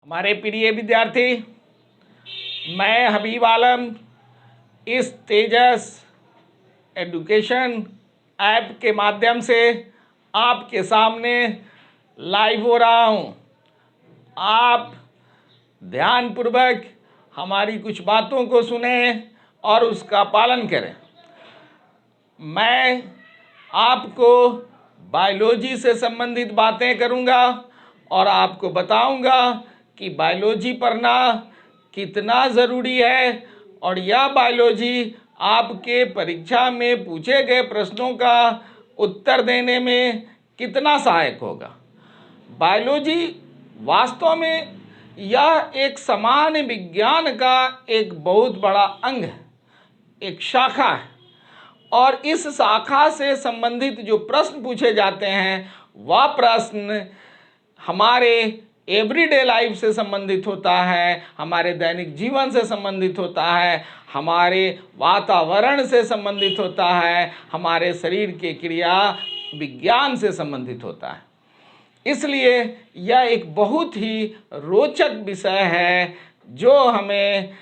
हमारे प्रिय विद्यार्थी, मैं हबीब आलम इस तेजस एजुकेशन ऐप के माध्यम से आपके सामने लाइव हो रहा हूँ। आप ध्यानपूर्वक हमारी कुछ बातों को सुने और उसका पालन करें। मैं आपको बायोलॉजी से संबंधित बातें करूँगा और आपको बताऊँगा कि बायोलॉजी पढ़ना कितना ज़रूरी है और यह बायोलॉजी आपके परीक्षा में पूछे गए प्रश्नों का उत्तर देने में कितना सहायक होगा। बायोलॉजी वास्तव में यह एक सामान्य विज्ञान का एक बहुत बड़ा अंग है, एक शाखा है, और इस शाखा से संबंधित जो प्रश्न पूछे जाते हैं वह प्रश्न हमारे एवरीडे लाइफ से संबंधित होता है, हमारे दैनिक जीवन से संबंधित होता है, हमारे वातावरण से संबंधित होता है, हमारे शरीर के क्रिया विज्ञान से संबंधित होता है। इसलिए यह एक बहुत ही रोचक विषय है जो हमें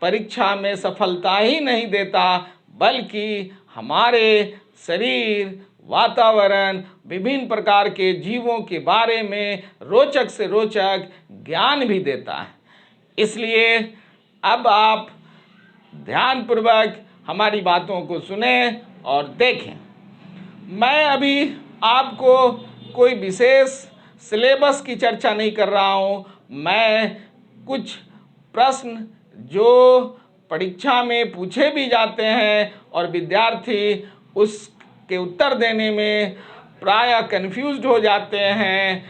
परीक्षा में सफलता ही नहीं देता, बल्कि हमारे शरीर, वातावरण, विभिन्न प्रकार के जीवों के बारे में रोचक से रोचक ज्ञान भी देता है। इसलिए अब आप ध्यानपूर्वक हमारी बातों को सुने और देखें। मैं अभी आपको कोई विशेष सिलेबस की चर्चा नहीं कर रहा हूँ। मैं कुछ प्रश्न जो परीक्षा में पूछे भी जाते हैं और विद्यार्थी उसके उत्तर देने में प्रायः कन्फ्यूज्ड हो जाते हैं,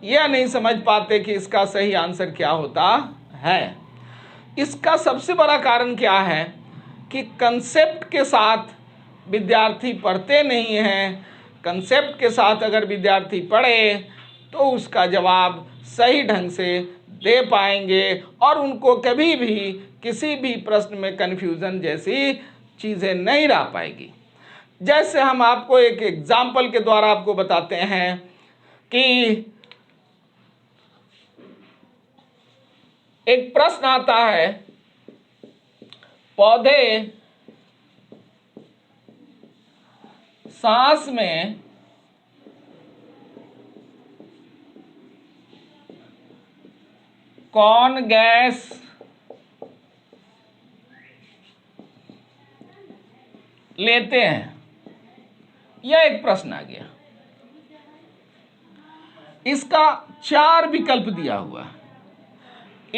यह नहीं समझ पाते कि इसका सही आंसर क्या होता है। इसका सबसे बड़ा कारण क्या है कि कंसेप्ट के साथ विद्यार्थी पढ़ते नहीं हैं। कंसेप्ट के साथ अगर विद्यार्थी पढ़े तो उसका जवाब सही ढंग से दे पाएंगे और उनको कभी भी किसी भी प्रश्न में कन्फ्यूज़न जैसी चीज़ें नहीं रह पाएगी। जैसे हम आपको एक एग्जाम्पल के द्वारा आपको बताते हैं कि एक प्रश्न आता है, पौधे सांस में कौन गैस लेते हैं? यह एक प्रश्न आ गया। इसका 4 विकल्प दिया हुआ है।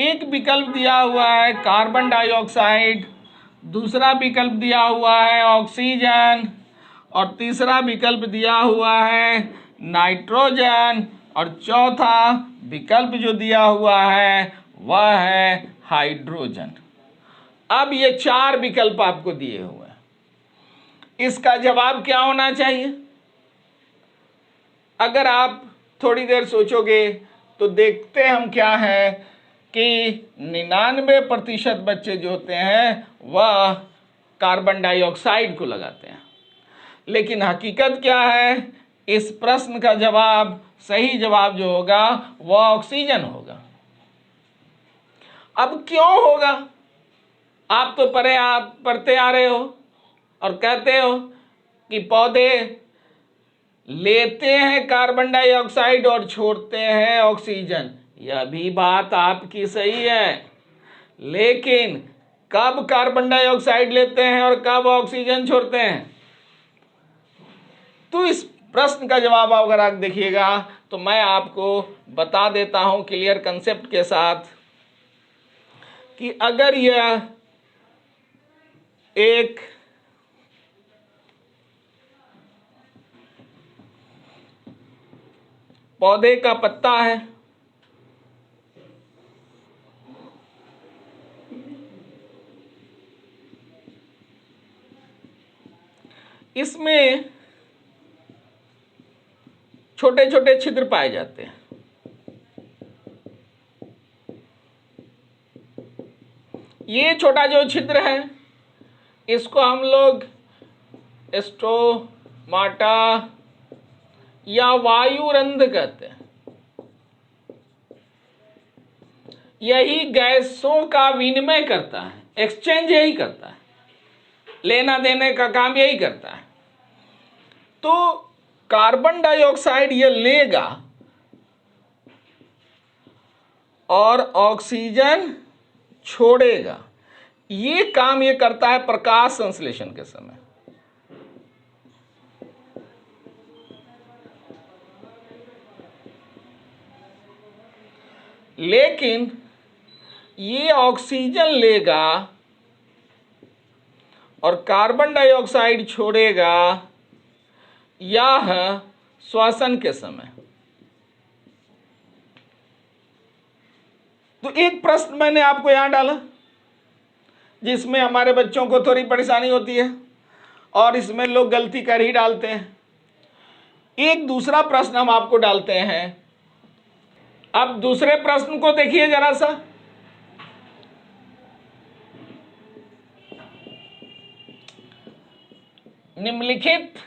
एक विकल्प दिया हुआ है कार्बन डाइऑक्साइड, दूसरा विकल्प दिया हुआ है ऑक्सीजन, और तीसरा विकल्प दिया हुआ है नाइट्रोजन, और चौथा विकल्प जो दिया हुआ है वह है हाइड्रोजन। अब ये 4 विकल्प आपको दिए हुए हैं। इसका जवाब क्या होना चाहिए? अगर आप थोड़ी देर सोचोगे तो देखते हम क्या है कि 99% बच्चे जो होते हैं वह कार्बन डाइऑक्साइड को लगाते हैं। लेकिन हकीकत क्या है? इस प्रश्न का जवाब, सही जवाब जो होगा वह ऑक्सीजन होगा। अब क्यों होगा? आप तो पढ़ते आ रहे हो और कहते हो कि पौधे लेते हैं कार्बन डाइऑक्साइड और छोड़ते हैं ऑक्सीजन। यह भी बात आपकी सही है, लेकिन कब कार्बन डाइऑक्साइड लेते हैं और कब ऑक्सीजन छोड़ते हैं? तो इस प्रश्न का जवाब अगर आप देखिएगा तो मैं आपको बता देता हूं क्लियर कंसेप्ट के साथ कि अगर यह एक पौधे का पत्ता है, इसमें छोटे छोटे छिद्र पाए जाते हैं। ये छोटा जो छिद्र है इसको हम लोग स्टोमाटा या वायुरंध्र कहते हैं। यही गैसों का विनिमय करता है, एक्सचेंज यही करता है, लेना देने का काम यही करता है। तो कार्बन डाइऑक्साइड ये लेगा और ऑक्सीजन छोड़ेगा। ये काम ये करता है प्रकाश संश्लेषण के समय। लेकिन ये ऑक्सीजन लेगा और कार्बन डाइऑक्साइड छोड़ेगा, यह श्वसन के समय। तो एक प्रश्न मैंने आपको यहां डाला जिसमें हमारे बच्चों को थोड़ी परेशानी होती है और इसमें लोग गलती कर ही डालते हैं। एक दूसरा प्रश्न हम आपको डालते हैं। अब दूसरे प्रश्न को देखिए जरा सा। निम्नलिखित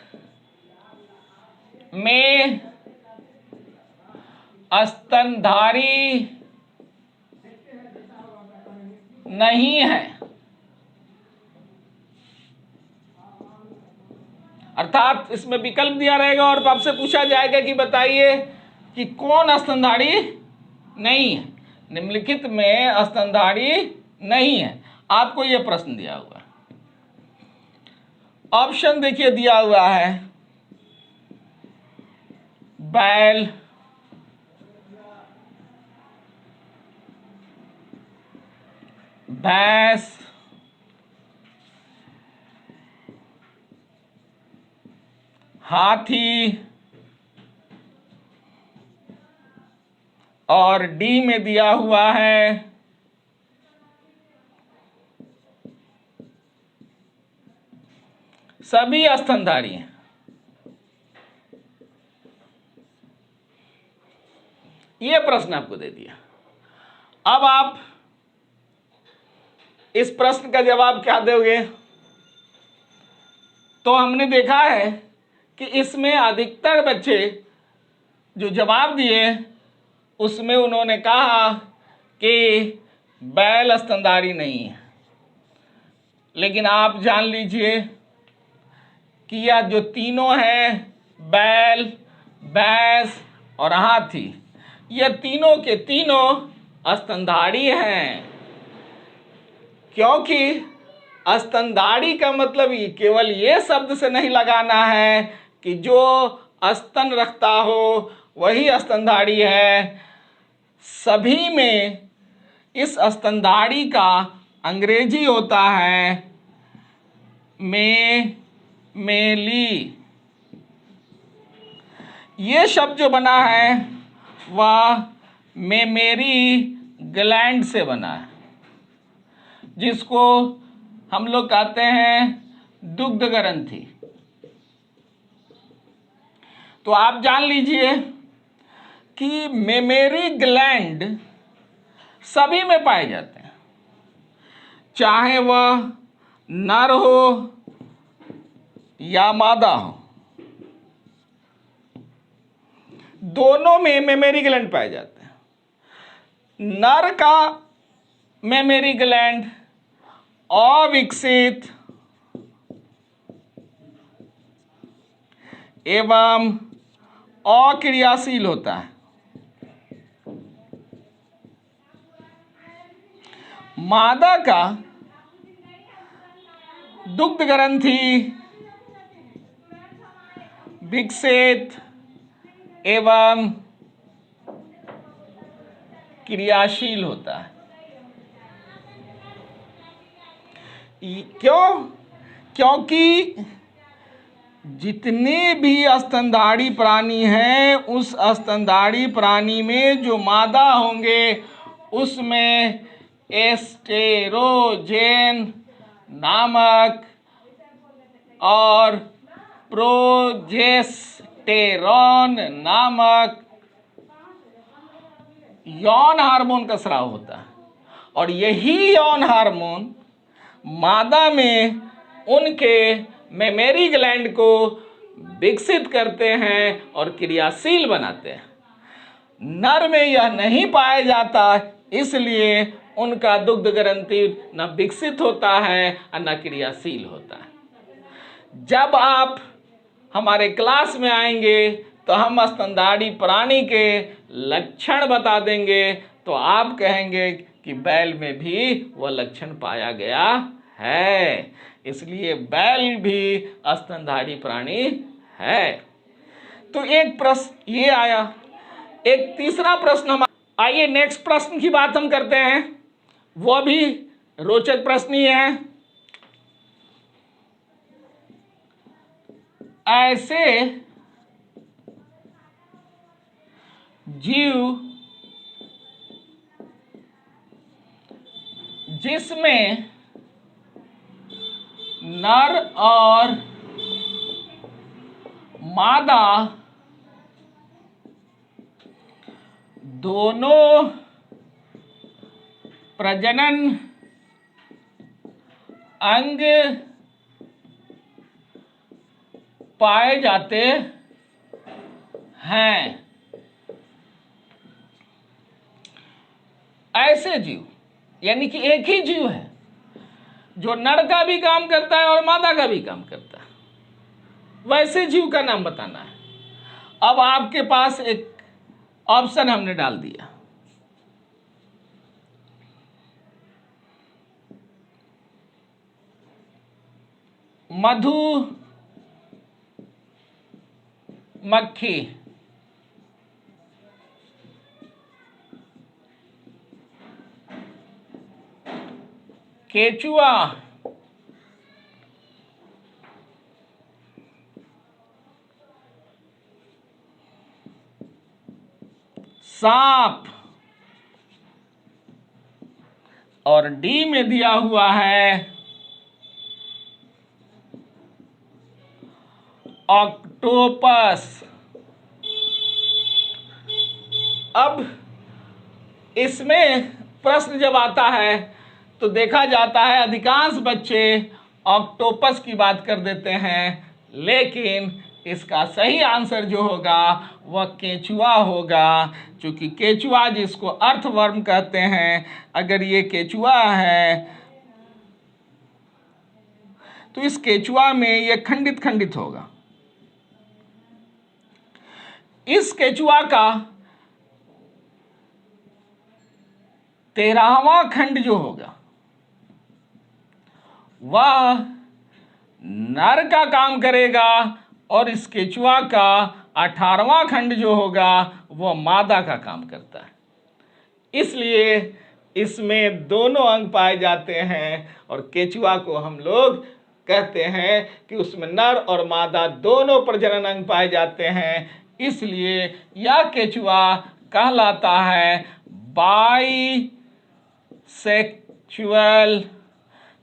में स्तनधारी नहीं है, अर्थात इसमें विकल्प दिया रहेगा और आपसे पूछा जाएगा कि बताइए कि कौन स्तनधारी नहीं है। निम्नलिखित में स्तनधारी नहीं है, आपको यह प्रश्न दिया हुआ है। ऑप्शन देखिए दिया हुआ है, बैल, भैंस, हाथी और डी में दिया हुआ है सभी स्तनधारी हैं। यह प्रश्न आपको दे दिया। अब आप इस प्रश्न का जवाब क्या दोगे? तो हमने देखा है कि इसमें अधिकतर बच्चे जो जवाब दिए उसमें उन्होंने कहा कि बैल स्तनधारी नहीं है। लेकिन आप जान लीजिए कि यह जो तीनों हैं, बैल, भैंस और हाथी, ये तीनों के तीनों स्तनधारी हैं। क्योंकि स्तनधारी का मतलब ये केवल ये शब्द से नहीं लगाना है कि जो स्तन रखता हो वही स्तनधारी है। सभी में इस स्तनधारी का अंग्रेजी होता है मेली। ये शब्द जो बना है वह मेमेरी ग्लैंड से बना है, जिसको हम लोग कहते हैं दुग्ध ग्रंथि। तो आप जान लीजिए कि मेमेरी ग्लैंड सभी में पाए जाते हैं, चाहे वह नर हो या मादा हो, दोनों में मेमेरी ग्लैंड पाए जाते हैं। नर का मेमेरी ग्लैंड अविकसित एवं अक्रियाशील होता है। मादा का दुग्ध ग्रंथि विकसित एवं क्रियाशील होता है। क्यों? क्योंकि जितने भी स्तनधारी प्राणी हैं उस स्तनधारी प्राणी में जो मादा होंगे उसमें एस्टेरोजेन नामक और प्रोजेस्टेरॉन नामक यौन हार्मोन का स्राव होता है। और यही यौन हार्मोन मादा में उनके मेमेरी ग्लैंड को विकसित करते हैं और क्रियाशील बनाते हैं। नर में यह नहीं पाया जाता, इसलिए उनका दुग्ध ग्रंथि न विकसित होता है और न क्रियाशील होता है। जब आप हमारे क्लास में आएंगे तो हम स्तनधारी प्राणी के लक्षण बता देंगे, तो आप कहेंगे कि बैल में भी वह लक्षण पाया गया है, इसलिए बैल भी स्तनधारी प्राणी है। तो एक प्रश्न ये आया। एक तीसरा प्रश्न हम आइए नेक्स्ट प्रश्न की बात हम करते हैं, वह भी रोचक प्रश्न ही है। ऐसे जीव जिसमें नर और मादा दोनों प्रजनन अंग पाए जाते हैं। ऐसे जीव यानी कि एक ही जीव है जो नर का भी काम करता है और मादा का भी काम करता है, वैसे जीव का नाम बताना है। अब आपके पास एक ऑप्शन हमने डाल दिया, मधुमक्खी, केचुआ, सांप, और डी में दिया हुआ है ऑक्टोपस। अब इसमें प्रश्न जब आता है तो देखा जाता है अधिकांश बच्चे ऑक्टोपस की बात कर देते हैं, लेकिन इसका सही आंसर जो होगा वह केचुआ होगा, क्योंकि केचुआ जिसको अर्थवर्म कहते हैं, अगर ये केचुआ है तो इस केचुआ में ये खंडित खंडित होगा। इस केचुआ का 13वां खंड जो होगा वह नर का काम करेगा और इस केचुआ का 18वां खंड जो होगा वह मादा का काम करता है। इसलिए इसमें दोनों अंग पाए जाते हैं और केचुआ को हम लोग कहते हैं कि उसमें नर और मादा दोनों प्रजनन अंग पाए जाते हैं, इसलिए यह केचुआ कहलाता है बाइसेक्सुअल,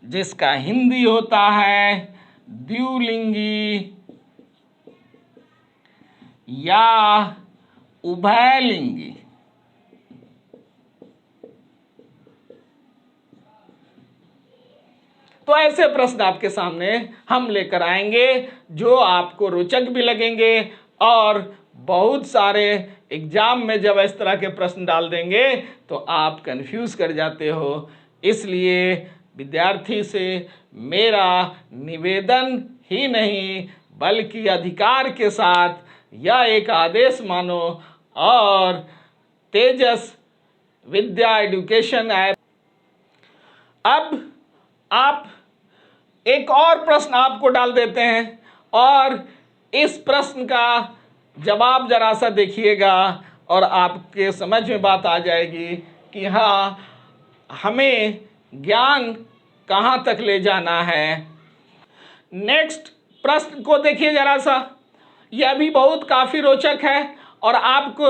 जिसका हिंदी होता है द्विलिंगी या उभयलिंगी। तो ऐसे प्रश्न आपके सामने हम लेकर आएंगे जो आपको रोचक भी लगेंगे, और बहुत सारे एग्जाम में जब इस तरह के प्रश्न डाल देंगे तो आप कंफ्यूज कर जाते हो। इसलिए विद्यार्थी से मेरा निवेदन ही नहीं बल्कि अधिकार के साथ यह एक आदेश मानो और तेजस विद्या एजुकेशन ऐप। अब आप एक और प्रश्न आपको डाल देते हैं और इस प्रश्न का जवाब जरा सा देखिएगा और आपके समझ में बात आ जाएगी कि हाँ हमें ज्ञान कहाँ तक ले जाना है। नेक्स्ट प्रश्न को देखिए जरा सा, यह भी बहुत काफ़ी रोचक है और आपको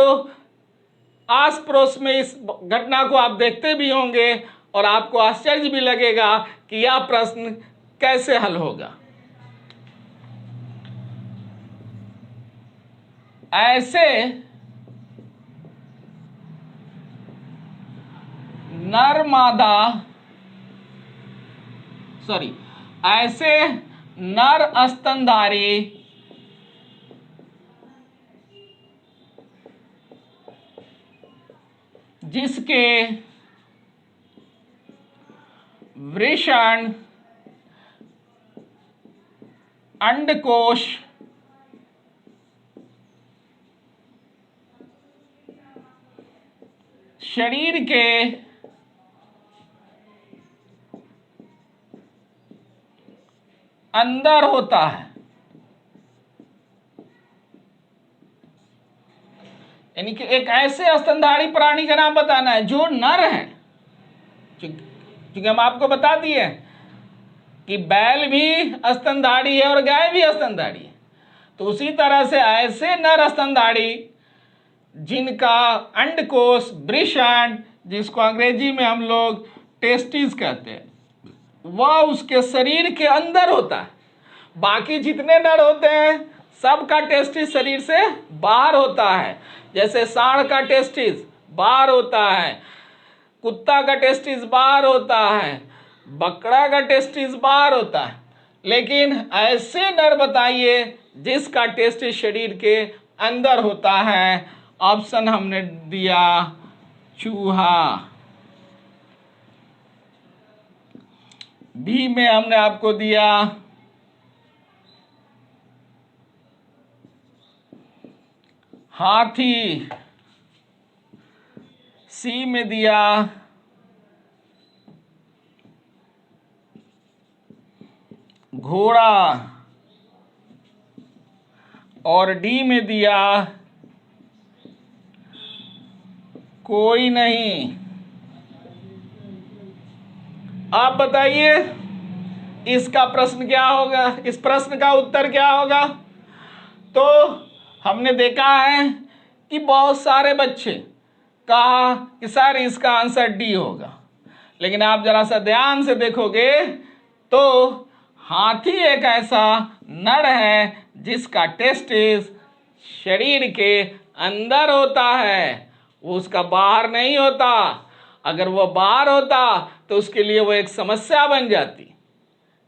आस पड़ोस में इस घटना को आप देखते भी होंगे और आपको आश्चर्य भी लगेगा कि यह प्रश्न कैसे हल होगा। ऐसे नर स्तनधारी जिसके वृषण अंडकोश शरीर के अंदर होता है। यानी कि एक ऐसे स्तनधारी प्राणी का नाम बताना है जो नर है, क्योंकि हम आपको बता दिए कि बैल भी स्तनधारी है और गाय भी स्तनधारी है। तो उसी तरह से ऐसे नर स्तनधारी जिनका अंडकोश वृषण, जिसको अंग्रेजी में हम लोग टेस्टिस कहते हैं, वह उसके शरीर के अंदर होता है। बाकी जितने नर होते हैं सबका टेस्टिस शरीर से बाहर होता है। जैसे सांड का टेस्टिस बाहर होता है, कुत्ता का टेस्टिस बाहर होता है, बकरा का टेस्टिस बाहर होता है। लेकिन ऐसे नर बताइए जिसका टेस्टिस शरीर के अंदर होता है। ऑप्शन हमने दिया चूहा। बी में हमने आपको दिया हाथी। सी में दिया घोड़ा और डी में दिया कोई नहीं। आप बताइए इसका प्रश्न क्या होगा, इस प्रश्न का उत्तर क्या होगा? तो हमने देखा है कि बहुत सारे बच्चे कहा कि सर इसका आंसर डी होगा, लेकिन आप जरा सा ध्यान से देखोगे तो हाथी एक ऐसा नर है जिसका टेस्टिस शरीर के अंदर होता है, वो उसका बाहर नहीं होता। अगर वो बाहर होता तो उसके लिए वो एक समस्या बन जाती।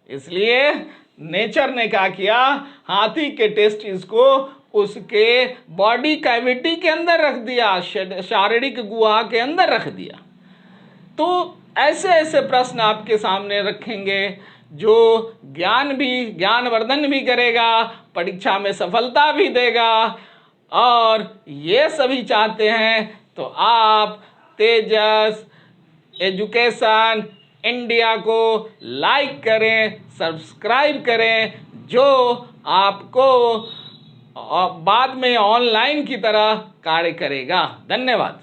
इसलिए नेचर ने क्या किया, हाथी के टेस्टिस को उसके बॉडी कैविटी के अंदर रख दिया, शारीरिक गुहा के अंदर रख दिया। तो ऐसे ऐसे प्रश्न आपके सामने रखेंगे जो ज्ञानवर्धन भी करेगा, परीक्षा में सफलता भी देगा। और ये सभी चाहते हैं तो आप तेजस एजुकेशन इंडिया को लाइक करें, सब्सक्राइब करें, जो आपको बाद में ऑनलाइन की तरह कार्य करेगा। धन्यवाद।